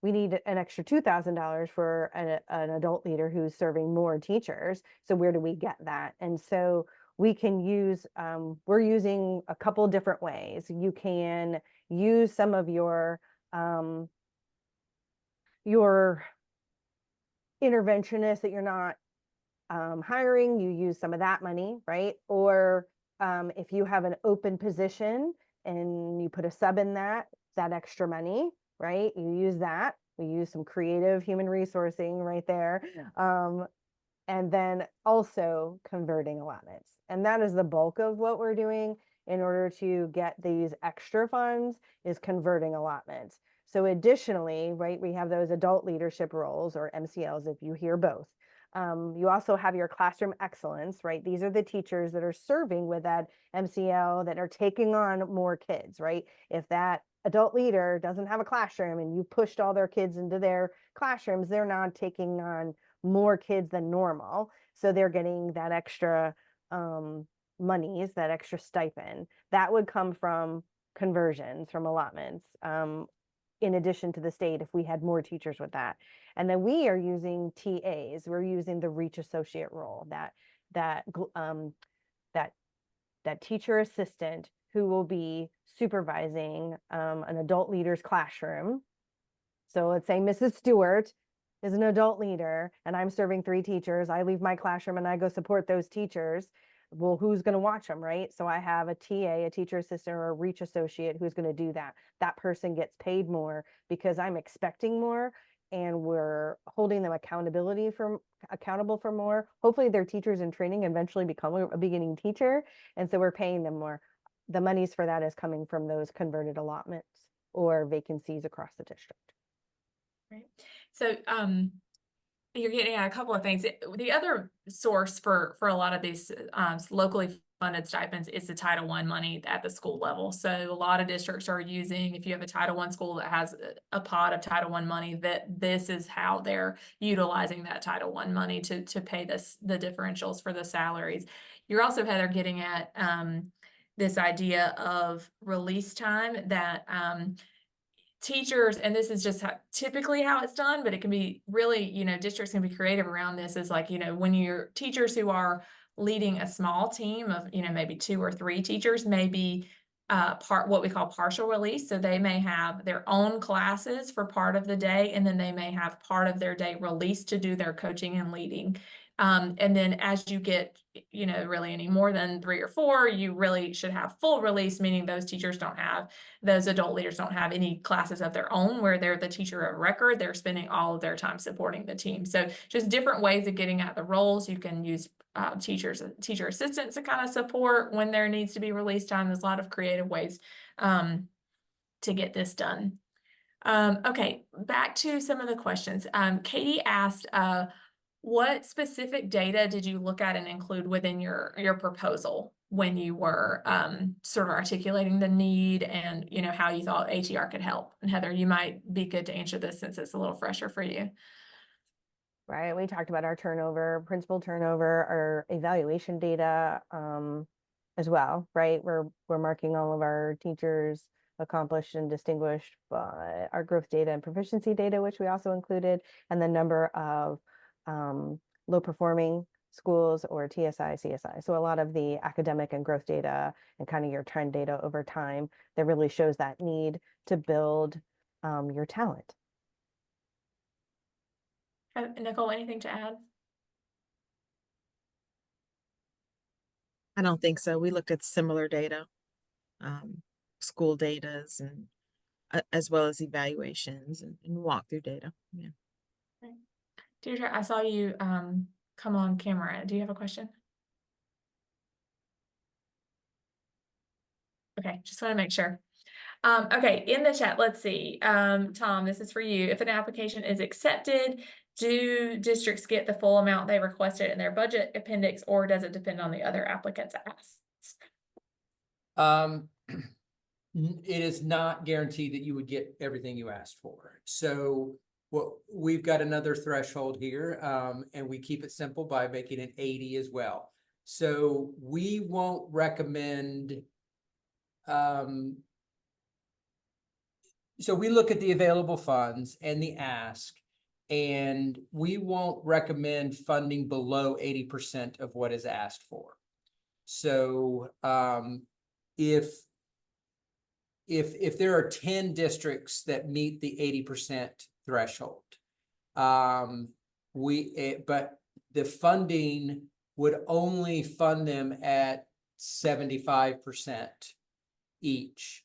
need an extra $2,000 for an adult leader who's serving more teachers. So where do we get that? And so we can use, we're using a couple different ways. You can use some of your interventionists that you're not hiring, you use some of that money, right? Or if you have an open position and you put a sub in that extra money, right? You use that. We use some creative human resourcing right there. And then also converting allotments. And that is the bulk of what we're doing in order to get these extra funds, is converting allotments. So additionally, right, we have those adult leadership roles, or MCLs, if you hear both. You also have your classroom excellence, right? These are the teachers that are serving with that MCL that are taking on more kids, right? If that adult leader doesn't have a classroom and you pushed all their kids into their classrooms, they're not taking on more kids than normal. So they're getting that extra monies, that extra stipend. That would come from conversions, from allotments, in addition to the state if we had more teachers with that. And then we are using TAs. We're using the reach associate role, that teacher assistant who will be supervising an adult leader's classroom. So let's say Mrs. Stewart is an adult leader and I'm serving 3 teachers. I leave my classroom and I go support those teachers. Well, who's going to watch them, right? So I have a TA, a teacher assistant, or a reach associate who's going to do that. That person gets paid more because I'm expecting more, and we're holding them accountable for more. Hopefully their teachers in training eventually become a beginning teacher. And so we're paying them more. the monies for that is coming from those converted allotments or vacancies across the district. Right. So, you're getting at a couple of things. The other source for a lot of these locally funded stipends is the Title I money at the school level. So a lot of districts are using, if you have a Title I school that has a pot of Title I money, that this is how they're utilizing that Title I money to pay the differentials for the salaries. You're also, Heather, getting at this idea of release time that teachers, and this is just typically how it's done, but it can be really, districts can be creative around this, is like, when you're teachers who are leading a small team of, maybe 2 or 3 teachers, maybe what we call partial release. So they may have their own classes for part of the day, and then they may have part of their day released to do their coaching and leading. And then as you get, really any more than 3 or 4, you really should have full release, meaning those adult leaders don't have any classes of their own where they're the teacher of record. They're spending all of their time supporting the team. So just different ways of getting at the roles. You can use teacher assistants to kind of support when there needs to be release time. There's a lot of creative ways to get this done. Okay, back to some of the questions. Katie asked, what specific data did you look at and include within your proposal when you were sort of articulating the need and how you thought ATR could help? And Heather, you might be good to answer this since it's a little fresher for you. Right, we talked about our turnover, principal turnover, our evaluation data as well, right? We're marking all of our teachers accomplished and distinguished by our growth data and proficiency data, which we also included, and the number of low performing schools or TSI, CSI. So a lot of the academic and growth data and kind of your trend data over time that really shows that need to build your talent. Nicole, anything to add? I don't think so. We looked at similar data, school datas, and as well as evaluations and walkthrough data. Yeah. Deirdre, I saw you come on camera. Do you have a question? Okay, just want to make sure. Okay, in the chat, let's see. Tom, this is for you. If an application is accepted, do districts get the full amount they requested in their budget appendix, or does it depend on the other applicants' asks? It is not guaranteed that you would get everything you asked for. So we've got another threshold here, and we keep it simple by making it 80 as well. So we won't recommend, so we look at the available funds and the ask, and we won't recommend funding below 80% of what is asked for. So if there are 10 districts that meet the 80% threshold, but the funding would only fund them at 75% each.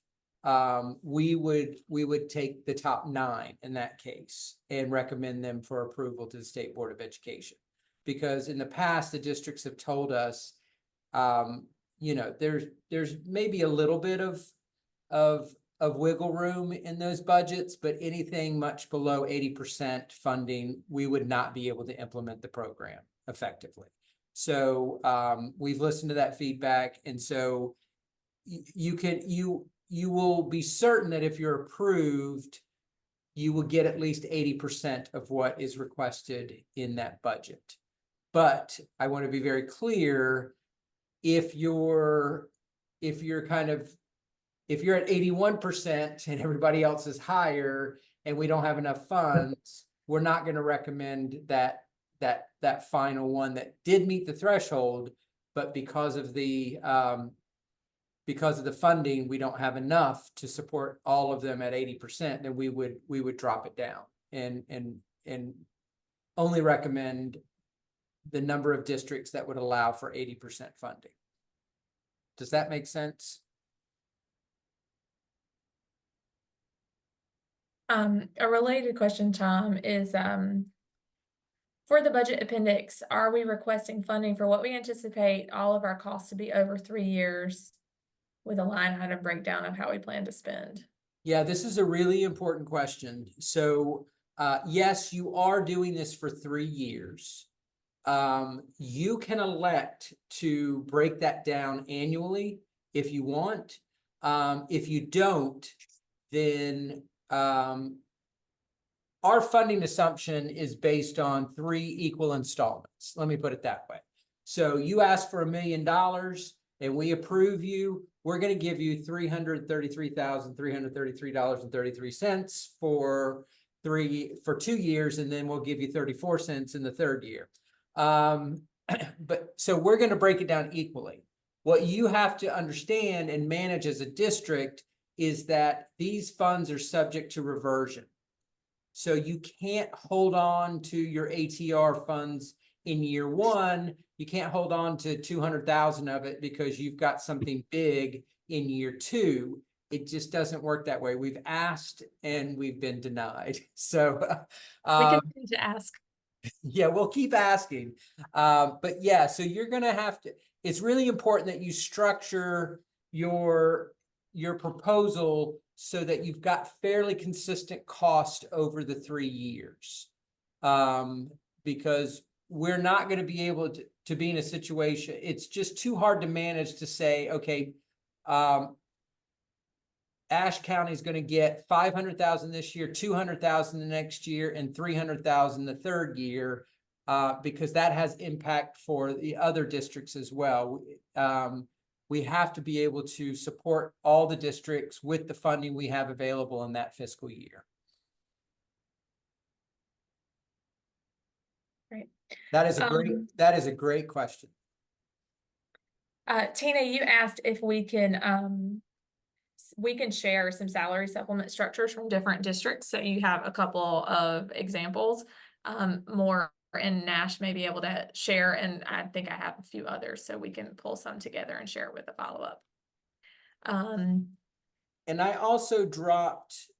We would take the top 9 in that case and recommend them for approval to the State Board of Education. Because in the past, the districts have told us, there's maybe a little bit of wiggle room in those budgets, but anything much below 80% funding, we would not be able to implement the program effectively. So we've listened to that feedback, and so you will be certain that if you're approved, you will get at least 80% of what is requested in that budget. But I want to be very clear, if you're at 81% and everybody else is higher and we don't have enough funds, we're not going to recommend that final one that did meet the threshold, but because of the funding, we don't have enough to support all of them at 80%, then we would drop it down and only recommend the number of districts that would allow for 80% funding. Does that make sense? A related question, Tom, is for the budget appendix, are we requesting funding for what we anticipate all of our costs to be over 3 years? with a line item breakdown of how we plan to spend. Yeah, this is a really important question. So, yes, you are doing this for 3 years. You can elect to break that down annually if you want. If you don't, then, our funding assumption is based on 3 equal installments. Let me put it that way. So you ask for $1 million and we approve you, we're going to give you $333,333.33 for 2 years, and then we'll give you 34 cents in the 3rd year. But so we're going to break it down equally. What you have to understand and manage as a district is that these funds are subject to reversion. So you can't hold on to your ATR funds in year 1. You can't hold on to 200,000 of it because you've got something big in year 2. It just doesn't work that way. We've asked and we've been denied. So We continue to ask. yeah, we'll keep asking. But yeah, so you're going to have to, it's really important that you structure your proposal so that you've got fairly consistent cost over the 3 years. Because we're not going to be able to be in a situation, it's just too hard to manage to say, okay, Ashe County is going to get 500,000 this year, 200,000 the next year, and 300,000 the 3rd year, because that has impact for the other districts as well. We have to be able to support all the districts with the funding we have available in that fiscal year. Great. That is a great question. Tina, you asked if we can share some salary supplement structures from different districts. So you have a couple of examples. More and Nash may be able to share, and I think I have a few others, so we can pull some together and share it with a follow-up. And I also dropped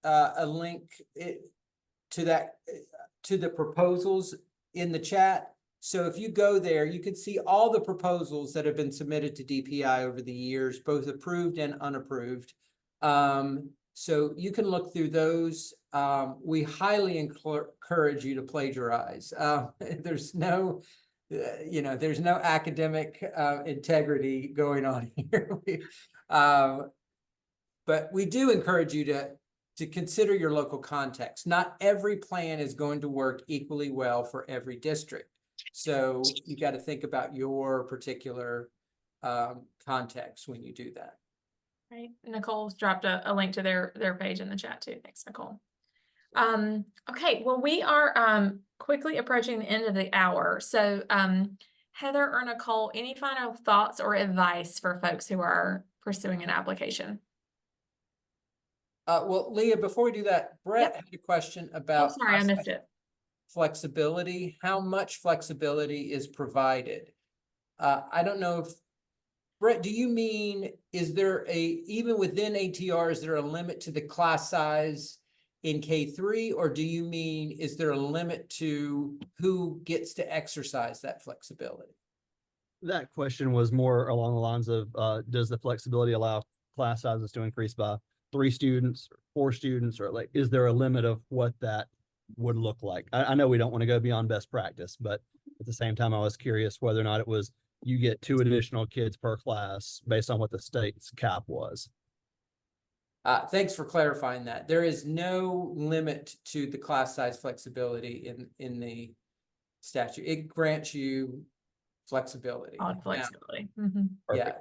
a link to the proposals in the chat. So if you go there, you can see all the proposals that have been submitted to DPI over the years, both approved and unapproved. So you can look through those. We highly encourage you to plagiarize. There's no, there's no academic integrity going on here. But we do encourage you to consider your local context. Not every plan is going to work equally well for every district. So you got to think about your particular context when you do that. Right. Nicole's dropped a link to their page in the chat too. Thanks, Nicole. Okay, well, we are quickly approaching the end of the hour. So Heather or Nicole, any final thoughts or advice for folks who are pursuing an application? Well, Leah, before we do that, Brett had a question about Oh, sorry, I missed it. flexibility. How much flexibility is provided? I don't know if, Brett, do you mean, is there even within ATR, is there a limit to the class size in K3, or do you mean, is there a limit to who gets to exercise that flexibility? That question was more along the lines of, does the flexibility allow class sizes to increase by 3 students or 4 students, or like, is there a limit of what that would look like? I know we don't want to go beyond best practice, but at the same time, I was curious whether or not it was you get 2 additional kids per class based on what the state's cap was. Thanks for clarifying that. There is no limit to the class size flexibility in the statute. It grants you flexibility. Odd flexibility. Yeah,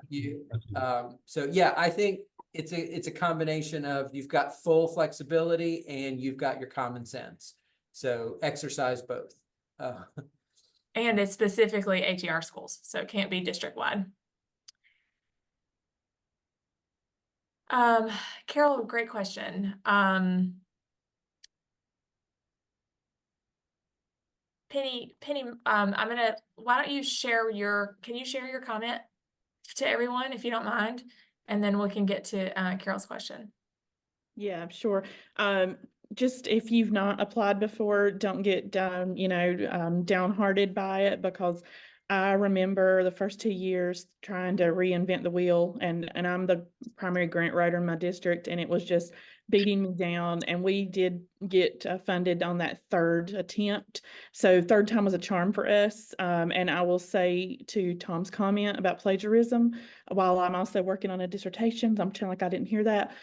so yeah, I think it's a combination of you've got full flexibility and you've got your common sense. So exercise both. And it's specifically ATR schools, so it can't be district-wide. Carol, great question. Penny, why don't you share can you share your comment to everyone if you don't mind? And then we can get to Carol's question. Yeah, sure. Just if you've not applied before, don't get downhearted by it, because I remember the first 2 years trying to reinvent the wheel, and I'm the primary grant writer in my district, and it was just beating me down. And we did get funded on that third attempt. So third time was a charm for us. And I will say to Tom's comment about plagiarism, while I'm also working on a dissertation, I'm pretending like I didn't hear that,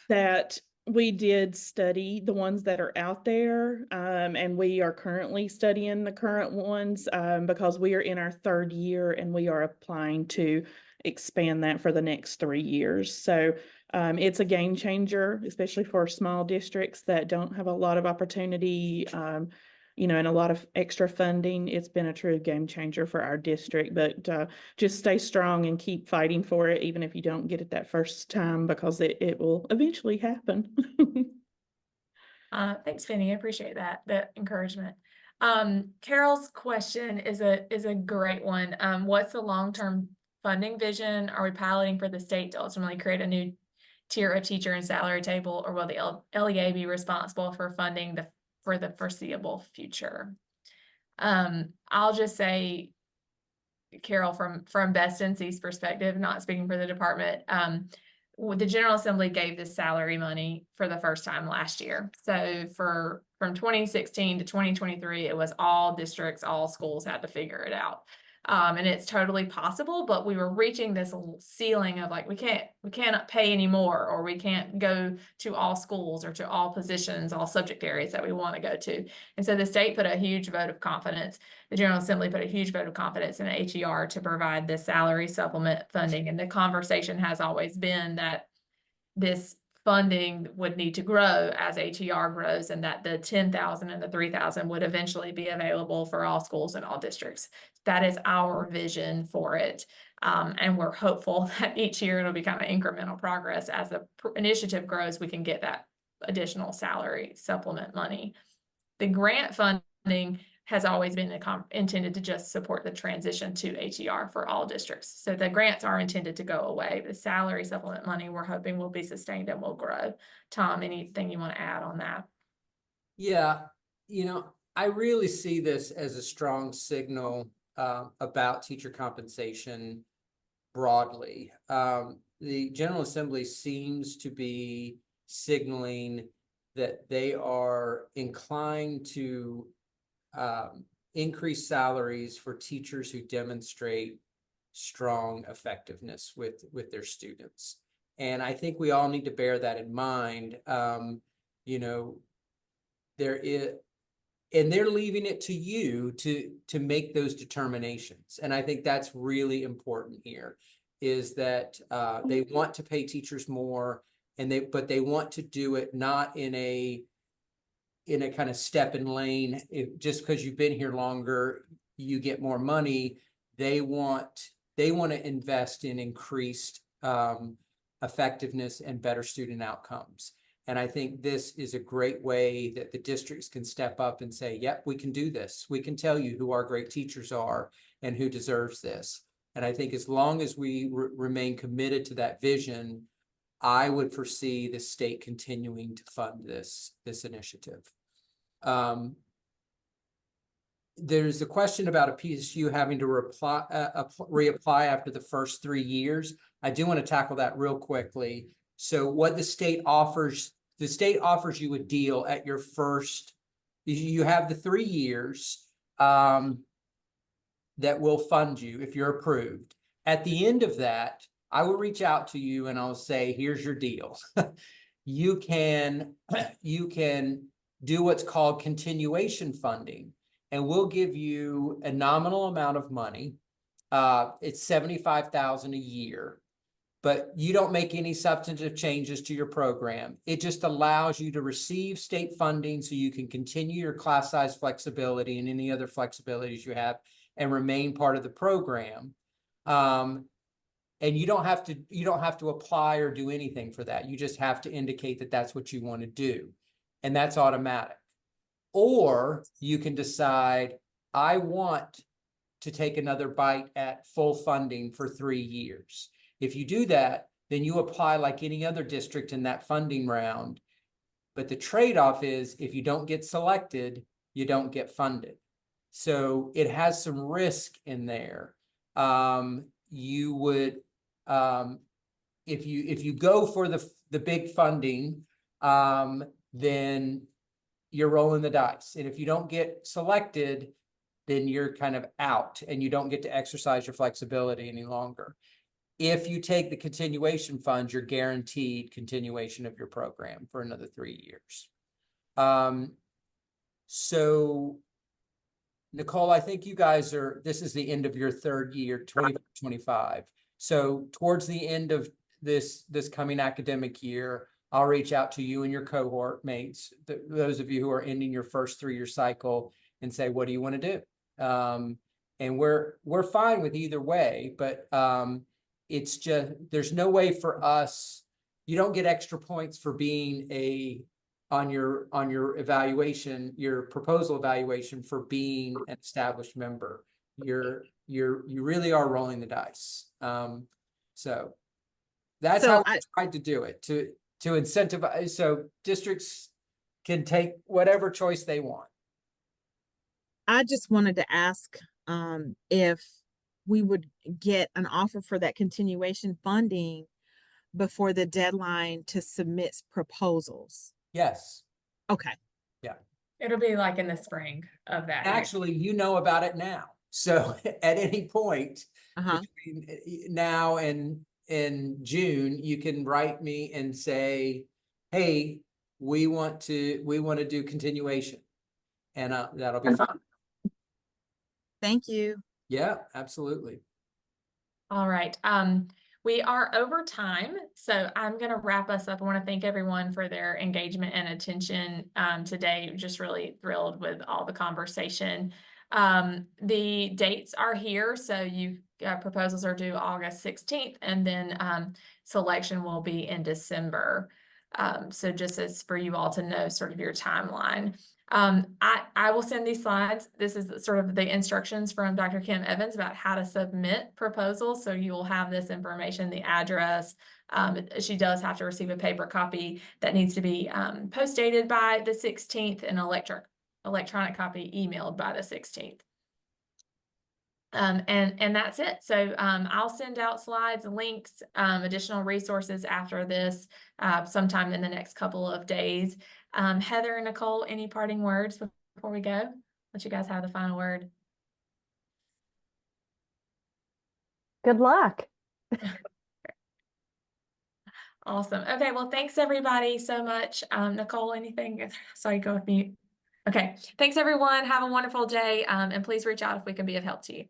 that we did study the ones that are out there, and we are currently studying the current ones, because we are in our third year and we are applying to expand that for the next 3 years. So it's a game changer, especially for small districts that don't have a lot of opportunity, and a lot of extra funding. It's been a true game changer for our district, but just stay strong and keep fighting for it, even if you don't get it that first time, because it will eventually happen. Thanks, Penny. I appreciate that encouragement. Carol's question is a great one. What's the long-term funding vision? Are we piloting for the state to ultimately create a new tier of teacher and salary table, or will the LEA be responsible for funding for the foreseeable future? I'll just say, Carol, from Best NC's perspective, not speaking for the department, the General Assembly gave this salary money for the first time last year. So from 2016 to 2023, it was all districts, all schools had to figure it out. And it's totally possible, but we were reaching this ceiling of like, we cannot pay anymore, or we can't go to all schools or to all positions, all subject areas that we want to go to. And so the state put a huge vote of confidence. The General Assembly put a huge vote of confidence in HER to provide this salary supplement funding. And the conversation has always been that this funding would need to grow as HER grows, and that the 10,000 and the 3,000 would eventually be available for all schools and all districts. That is our vision for it. And we're hopeful that each year it'll be kind of incremental progress. As the initiative grows, we can get that additional salary supplement money. The grant funding has always been intended to just support the transition to HER for all districts. So the grants are intended to go away. The salary supplement money, we're hoping, will be sustained and will grow. Tom, anything you want to add on that? Yeah, I really see this as a strong signal about teacher compensation broadly. The General Assembly seems to be signaling that they are inclined to increase salaries for teachers who demonstrate strong effectiveness with their students. And I think we all need to bear that in mind. They're leaving it to you to make those determinations. And I think that's really important here, is that they want to pay teachers more, but they want to do it not in a kind of step and lane. Just because you've been here longer, you get more money. They want to invest in increased effectiveness and better student outcomes. And I think this is a great way that the districts can step up and say, yep, we can do this. We can tell you who our great teachers are and who deserves this. And I think as long as we remain committed to that vision, I would foresee the state continuing to fund this initiative. There's a question about a PSU having to reapply after the first 3 years. I do want to tackle that real quickly. So what the state offers you a deal at your first, you have the 3 years that will fund you if you're approved. At the end of that, I will reach out to you and I'll say, here's your deal. You can do what's called continuation funding, and we'll give you a nominal amount of money. It's $75,000 a year, but you don't make any substantive changes to your program. It just allows you to receive state funding so you can continue your class size flexibility and any other flexibilities you have and remain part of the program. And you don't have to apply or do anything for that. You just have to indicate that that's what you want to do. And that's automatic. Or you can decide, I want to take another bite at full funding for 3 years. If you do that, then you apply like any other district in that funding round. But the trade-off is, if you don't get selected, you don't get funded. So it has some risk in there. You would, if you go for the big funding, then you're rolling the dice. And if you don't get selected, then you're kind of out and you don't get to exercise your flexibility any longer. If you take the continuation funds, you're guaranteed continuation of your program for another 3 years. So Nicole, I think you guys this is the end of your third year, 2025. So towards the end of this coming academic year, I'll reach out to you and your cohort mates, those of you who are ending your first 3-year cycle, and say, what do you want to do? And we're fine with either way, but it's just, there's no way for us, you don't get extra points for being on your evaluation, your proposal evaluation, for being an established member. You really are rolling the dice. So that's how I tried to do it, to incentivize, so districts can take whatever choice they want. I just wanted to ask if we would get an offer for that continuation funding before the deadline to submit proposals. Yes. Okay. It'll be like in the spring of that year. Actually, you know about it now. So at any point between now and in June, you can write me and say, hey, we want to do continuation. And that'll be fine. Thank you. Yeah, absolutely. All right. We are over time, so I'm going to wrap us up. I want to thank everyone for their engagement and attention today. Just really thrilled with all the conversation. The dates are here, so proposals are due August 16th, and then selection will be in December. So just as for you all to know sort of your timeline. I will send these slides. This is sort of the instructions from Dr. Kim Evans about how to submit proposals. So you will have this information, the address. She does have to receive a paper copy that needs to be post-dated by the 16th and electronic copy emailed by the 16th. And that's it. So I'll send out slides, links, additional resources after this sometime in the next couple of days. Heather and Nicole, any parting words before we go? Let you guys have the final word. Good luck. Awesome. Okay, well, thanks everybody so much. Nicole, anything? Sorry, go with mute. Okay, thanks everyone. Have a wonderful day, and please reach out if we can be of help to you.